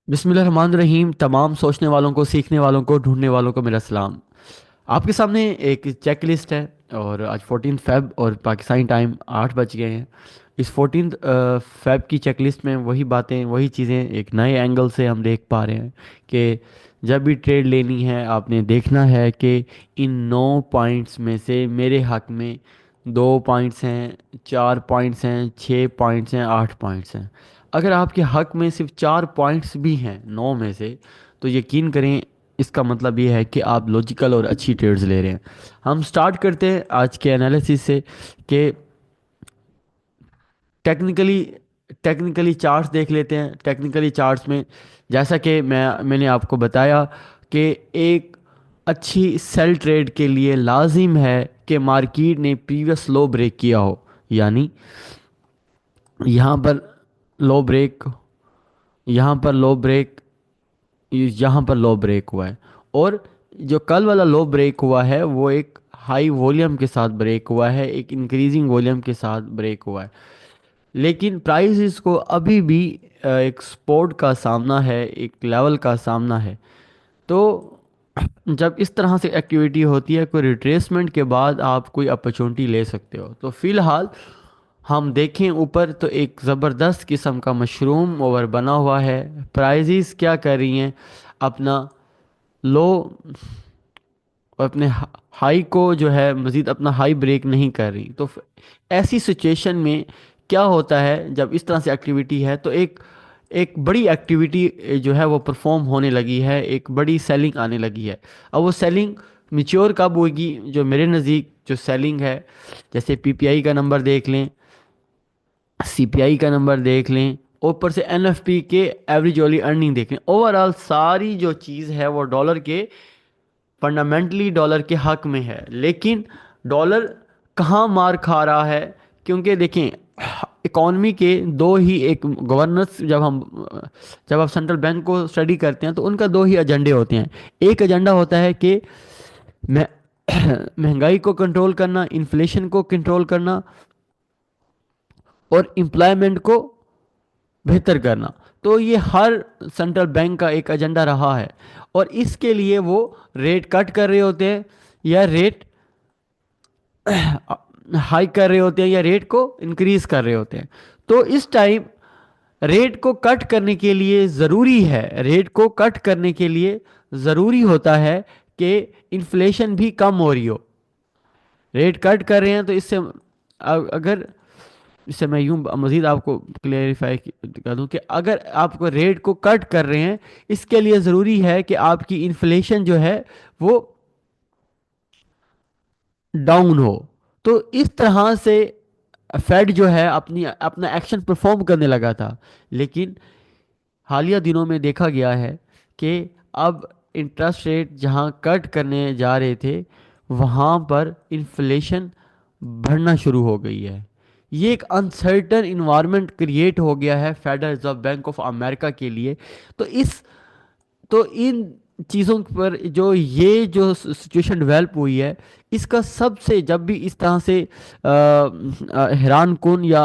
बिस्मिल्लाहिर्रहमानिर्रहीम। तमाम सोचने वालों को, सीखने वालों को, ढूंढने वालों को मेरा सलाम। आपके सामने एक चेक लिस्ट है और आज 14 फेब और पाकिस्तानी टाइम 8 बज गए हैं। इस 14 फेब की चेक लिस्ट में वही बातें, वही चीज़ें एक नए एंगल से हम देख पा रहे हैं कि जब भी ट्रेड लेनी है आपने देखना है कि इन 9 पॉइंट्स में से मेरे हक में 2 पॉइंट्स हैं, 4 पॉइंट्स हैं, 6 पॉइंट्स हैं, 8 पॉइंट्स हैं। अगर आपके हक में सिर्फ 4 पॉइंट्स भी हैं 9 में से, तो यकीन करें इसका मतलब ये है कि आप लॉजिकल और अच्छी ट्रेड्स ले रहे हैं। हम स्टार्ट करते हैं आज के एनालिसिस से कि टेक्निकली टेक्निकली चार्ट्स देख लेते हैं। टेक्निकली चार्ट्स में जैसा कि मैंने आपको बताया कि एक अच्छी सेल ट्रेड के लिए लाजिम है कि मार्केट ने प्रीवियस लो ब्रेक किया हो, यानी यहाँ पर लो ब्रेक, यहाँ पर लो ब्रेक, यहाँ पर लो ब्रेक हुआ है। और जो कल वाला लो ब्रेक हुआ है वो एक हाई वॉल्यूम के साथ ब्रेक हुआ है, एक इंक्रीजिंग वॉल्यूम के साथ ब्रेक हुआ है। लेकिन प्राइसेस को अभी भी एक सपोर्ट का सामना है, एक लेवल का सामना है। तो जब इस तरह से एक्टिविटी होती है, कोई रिट्रेसमेंट के बाद आप कोई अपॉर्चुनिटी ले सकते हो। तो फिलहाल हम देखें ऊपर तो एक ज़बरदस्त किस्म का मशरूम ओवर बना हुआ है। प्राइजेस क्या कर रही हैं, अपना लो, अपने हाई को जो है मज़ीद अपना हाई ब्रेक नहीं कर रही। तो ऐसी सिचुएशन में क्या होता है, जब इस तरह से एक्टिविटी है तो एक एक बड़ी एक्टिविटी जो है वो परफॉर्म होने लगी है, एक बड़ी सेलिंग आने लगी है। अब वो सेलिंग मिच्योर कब होगी? जो मेरे नज़दीक जो सेलिंग है, जैसे पीपीआई का नंबर देख लें, सीपीआई का नंबर देख लें, ऊपर से एनएफपी के एवरेज वाली अर्निंग देख लें, ओवरऑल सारी जो चीज़ है वो डॉलर के, फंडामेंटली डॉलर के हक में है। लेकिन डॉलर कहाँ मार खा रहा है? क्योंकि देखें, इकॉनमी के दो ही एक गवर्नर्स, जब आप सेंट्रल बैंक को स्टडी करते हैं तो उनका दो ही एजेंडे होते हैं। एक एजेंडा होता है कि मैं महंगाई को कंट्रोल करना, इन्फ्लेशन को कंट्रोल करना और एम्प्लॉयमेंट को बेहतर करना। तो ये हर सेंट्रल बैंक का एक एजेंडा रहा है और इसके लिए वो रेट कट कर रहे होते हैं या रेट हाइक कर रहे होते हैं या रेट को इंक्रीज कर रहे होते हैं। तो इस टाइम रेट को कट करने के लिए ज़रूरी है, रेट को कट करने के लिए ज़रूरी होता है कि इन्फ्लेशन भी कम हो रही हो। रेट कट कर रहे हैं तो इससे अगर इससे मैं यूं मजीद आपको क्लेरिफाई कर दूं कि अगर आपको रेट को कट कर रहे हैं, इसके लिए ज़रूरी है कि आपकी इन्फ्लेशन जो है वो डाउन हो। तो इस तरह से फेड जो है अपनी अपना एक्शन परफॉर्म करने लगा था। लेकिन हालिया दिनों में देखा गया है कि अब इंटरेस्ट रेट जहां कट करने जा रहे थे, वहां पर इन्फ्लेशन बढ़ना शुरू हो गई है। ये एक अनसर्टन इन्वायरमेंट क्रिएट हो गया है federal reserve bank of America के लिए। तो इस तो इन चीज़ों पर जो सिचुएशन डेवलप हुई है, इसका सबसे, जब भी इस तरह से हैरान कुन या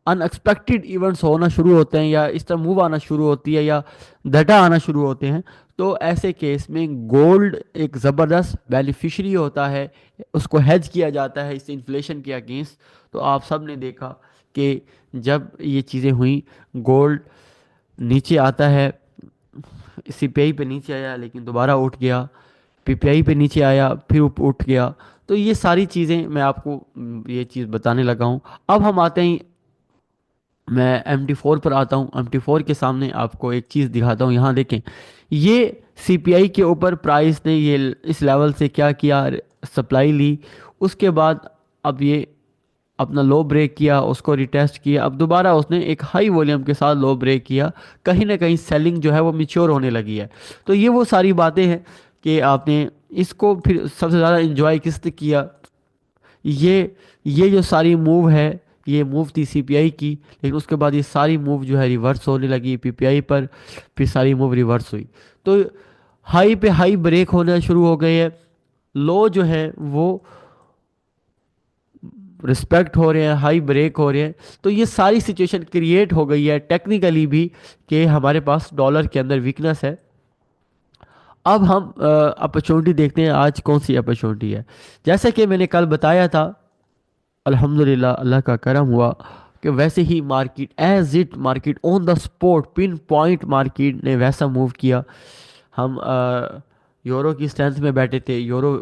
अनएक्सपेक्टेड इवेंट्स होना शुरू होते हैं या इस तरह मूव आना शुरू होती है या डाटा आना शुरू होते हैं, तो ऐसे केस में गोल्ड एक ज़बरदस्त बेनिफिशरी होता है। उसको हेज किया जाता है इस इन्फ्लेशन के अगेंस्ट। तो आप सब ने देखा कि जब ये चीज़ें हुई, गोल्ड नीचे आता है, सीपीआई पे नीचे आया लेकिन दोबारा उठ गया, पीपीआई पे नीचे आया फिर उठ गया। तो ये सारी चीज़ें मैं आपको ये चीज़ बताने लगा हूँ। अब हम आते हैं, मैं MT4 पर आता हूँ। MT4 के सामने आपको एक चीज़ दिखाता हूँ, यहाँ देखें। ये सीपीआई के ऊपर प्राइस ने ये इस लेवल से क्या किया, सप्लाई ली। उसके बाद अब ये अपना लो ब्रेक किया, उसको रिटेस्ट किया, अब दोबारा उसने एक हाई वॉल्यूम के साथ लो ब्रेक किया। कहीं ना कहीं सेलिंग जो है वो मिच्योर होने लगी है। तो ये वो सारी बातें हैं कि आपने इसको फिर सबसे ज़्यादा इंजॉय किसने किया। ये जो सारी मूव है, ये मूव थी सीपीआई की, लेकिन उसके बाद ये सारी मूव जो है रिवर्स होने लगी पीपीआई पर, फिर सारी मूव रिवर्स हुई। तो हाई पे हाई ब्रेक होना शुरू हो गए हैं। लो जो है वो रिस्पेक्ट हो रहे हैं, हाई ब्रेक हो रहे हैं। तो ये सारी सिचुएशन क्रिएट हो गई है टेक्निकली भी कि हमारे पास डॉलर के अंदर वीकनेस है। अब हम अपॉर्चुनिटी देखते हैं, आज कौन सी अपॉर्चुनिटी है। जैसे कि मैंने कल बताया था, अल्हम्दुलिल्लाह अल्लाह का करम हुआ कि वैसे ही market as it market on the spot pin point market ने वैसा मूव किया। हम यूरो की स्ट्रेंथ में बैठे थे, यूरो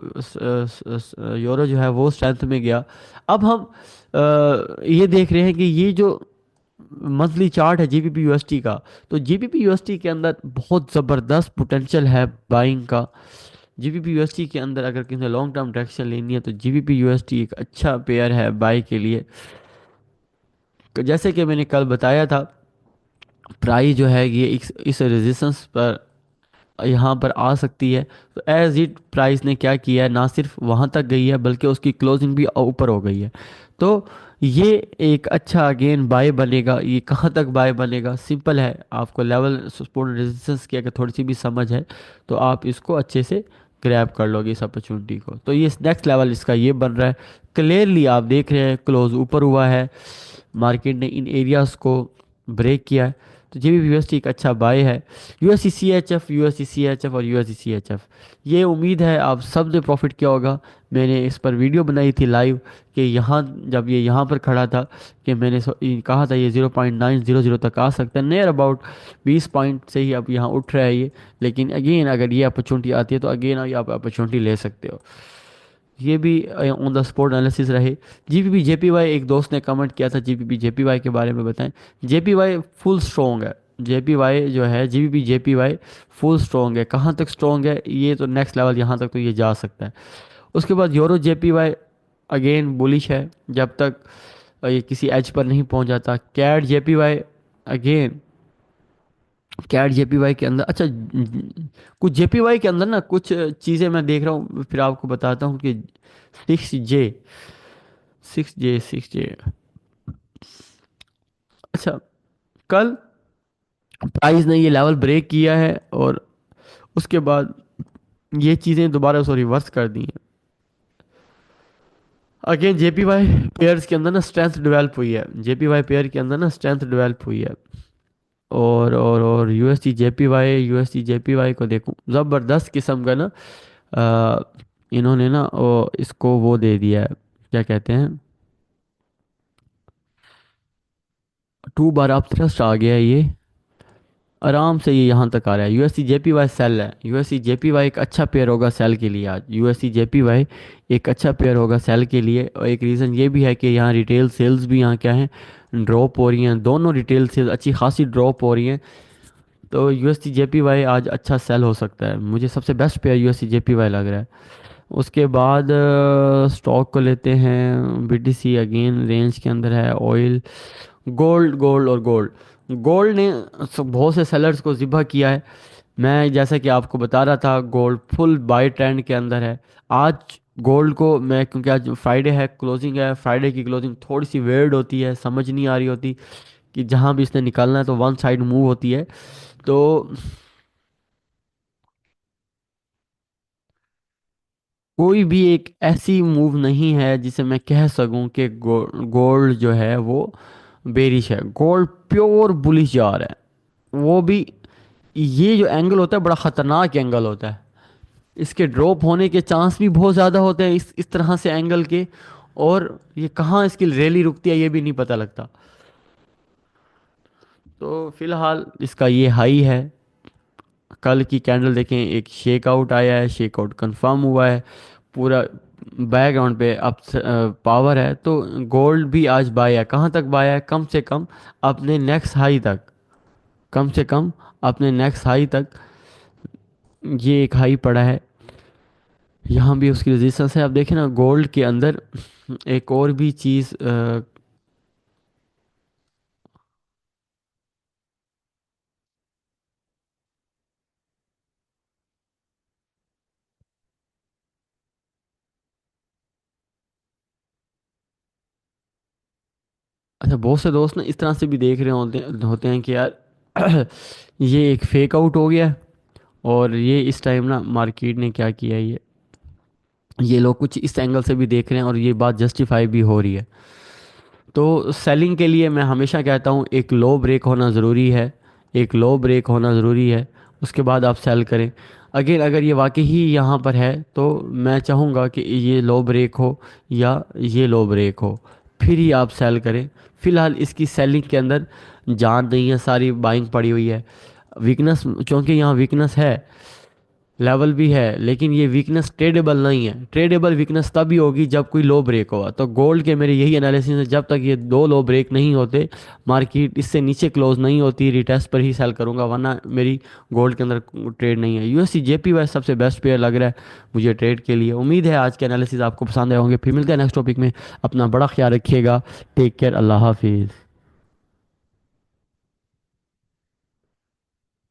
जो है वो स्ट्रेंथ में गया। अब हम ये देख रहे हैं कि ये जो मंथली चार्ट है जीबीपी यूएसटी का, तो जीबीपी यूएसटी के अंदर बहुत ज़बरदस्त पोटेंशियल है बाइंग का। जीबीपी यूएसटी के अंदर अगर किसी ने लॉन्ग टर्म डायरेक्शन लेनी है तो जीबीपी यूएसटी एक अच्छा पेयर है बाई के लिए। जैसे कि मैंने कल बताया था, प्राइस जो है ये इस रेजिस्टेंस पर यहाँ पर आ सकती है। तो एज इट प्राइस ने क्या किया है, ना सिर्फ वहाँ तक गई है बल्कि उसकी क्लोजिंग भी ऊपर हो गई है। तो ये एक अच्छा अगेन बाय बनेगा। ये कहाँ तक बाय बनेगा, सिंपल है, आपको लेवल सपोर्ट रेजिस्टेंस की अगर थोड़ी सी भी समझ है तो आप इसको अच्छे से ग्रैब कर लोगे इस अपॉर्चुनिटी को। तो ये नेक्स्ट लेवल इसका ये बन रहा है। क्लियरली आप देख रहे हैं क्लोज ऊपर हुआ है, मार्केट ने इन एरियाज को ब्रेक किया है। तो JBP एक अच्छा बाय है। USD CHF, USD CHF और USD CHF, ये उम्मीद है आप सब ने प्रॉफिट किया होगा। मैंने इस पर वीडियो बनाई थी लाइव कि यहाँ जब ये यहाँ पर खड़ा था कि मैंने ये कहा था ये 0.900 तक आ सकता है, नियर अबाउट 20 पॉइंट से ही अब यहाँ उठ रहा है ये। लेकिन अगेन अगर ये अपॉर्चुनिटी आती है तो अगेन आप अपॉर्चुनिटी ले सकते हो। ये भी ऑन द स्पॉट एनालिसिस रहे। जीपीपी जेपीवाई, एक दोस्त ने कमेंट किया था जीपीपी जेपीवाई के बारे में बताएं। जेपीवाई फुल स्ट्रॉन्ग है। जेपीवाई जो है जीपीपी जेपीवाई फुल स्ट्रॉन्ग है। कहाँ तक स्ट्रॉन्ग है, ये तो नेक्स्ट लेवल यहाँ तक तो ये जा सकता है। उसके बाद यूरो जेपीवाई अगेन बुलिश है जब तक ये किसी एज पर नहीं पहुंच जाता। CAD JPY again, CAD JPY के अंदर अच्छा कुछ जेपीवाई के अंदर ना कुछ चीज़ें मैं देख रहा हूँ, फिर आपको बताता हूँ कि 6J अच्छा, कल प्राइस ने ये लेवल ब्रेक किया है और उसके बाद ये चीज़ें दोबारा उसको रिवर्स कर दी हैं। अगेन जेपीवाई पेयर्स के अंदर ना स्ट्रेंथ डेवलप हुई है, जेपीवाई पेयर के अंदर ना स्ट्रेंथ डेवलप हुई है। और यूएसटी जेपीवाई को देखो, ज़बरदस्त किस्म का ना इन्होंने ना इसको वो दे दिया है, क्या कहते हैं, 2 बार आप थ्रस्ट आ गया है ये। आराम से ये यहाँ तक आ रहा है। यूएससी जेपीवाई सेल है, यूएससी जेपीवाई एक अच्छा पेयर होगा सेल के लिए आज। यूएससी जेपीवाई एक अच्छा पेयर होगा सेल के लिए। और एक रीज़न ये भी है कि यहाँ रिटेल सेल्स भी यहाँ क्या है, ड्रॉप हो रही हैं। दोनों रिटेल सेल्स अच्छी खासी ड्रॉप हो रही हैं। तो यूएससी जेपीवाई आज अच्छा सेल हो सकता है, मुझे सबसे बेस्ट पेयर यूएससी जेपीवाई लग रहा है। उसके बाद स्टॉक को लेते हैं, बीटीसी अगेन रेंज के अंदर है। ऑयल, गोल्ड, गोल्ड गोल्ड ने बहुत से सेलर्स को ज़िबा किया है। मैं जैसा कि आपको बता रहा था गोल्ड फुल बाय ट्रेंड के अंदर है। आज गोल्ड को मैं, क्योंकि आज फ्राइडे है, क्लोजिंग है, फ्राइडे की क्लोजिंग थोड़ी सी वेird होती है, समझ नहीं आ रही होती कि जहाँ भी इसने निकालना है तो वन साइड मूव होती है। तो कोई भी एक ऐसी मूव नहीं है जिसे मैं कह सकूं कि गोल्ड जो है वो बेरिश है। गोल्ड प्योर बुलिश जा रहा है। वो भी ये जो एंगल होता है बड़ा ख़तरनाक एंगल होता है, इसके ड्रॉप होने के चांस भी बहुत ज़्यादा होते हैं इस तरह से एंगल के। और ये कहाँ इसकी रैली रुकती है ये भी नहीं पता लगता। तो फिलहाल इसका ये हाई है। कल की कैंडल देखें, एक शेक आउट आया है, शेक आउट कंफर्म हुआ है, पूरा बैकग्राउंड पे अप पावर है। तो गोल्ड भी आज बाय है। कहाँ तक बाय है, कम से कम अपने नेक्स्ट हाई तक, कम से कम अपने नेक्स्ट हाई तक। ये एक हाई पड़ा है, यहाँ भी उसकी रेजिस्टेंस है। आप देखें ना गोल्ड के अंदर एक और भी चीज़ अच्छा, बहुत से दोस्त ना इस तरह से भी देख रहे होते हैं कि यार ये एक फेक आउट हो गया। और ये इस टाइम ना मार्केट ने क्या किया, ये ये लोग कुछ इस एंगल से भी देख रहे हैं और ये बात जस्टिफाई भी हो रही है। तो सेलिंग के लिए मैं हमेशा कहता हूँ एक लो ब्रेक होना ज़रूरी है, एक लो ब्रेक होना ज़रूरी है, उसके बाद आप सेल करें। अगर अगर ये वाकई ही यहाँ पर है तो मैं चाहूँगा कि ये लो ब्रेक हो या ये लो ब्रेक हो, फिर ही आप सेल करें। फ़िलहाल इसकी सेलिंग के अंदर जान नहीं है, सारी बाइंग पड़ी हुई है। वीकनेस, क्योंकि यहाँ वीकनेस है, लेवल भी है, लेकिन ये वीकनेस ट्रेडेबल नहीं है। ट्रेडेबल वीकनेस तभी होगी जब कोई लो ब्रेक होगा। तो गोल्ड के मेरे यही एनालिसिस है, जब तक ये दो लो ब्रेक नहीं होते, मार्केट इससे नीचे क्लोज नहीं होती, रिटेस्ट पर ही सेल करूंगा, वरना मेरी गोल्ड के अंदर ट्रेड नहीं है। यूएससी जेपीवाई सबसे बेस्ट पेयर लग रहा है मुझे ट्रेड के लिए। उम्मीद है आज के एनालिसिस आपको पसंद आए होंगे। फिर मिलते हैं नेक्स्ट टॉपिक में। अपना बड़ा ख्याल रखिएगा। Take care. अल्लाह हाफिज़।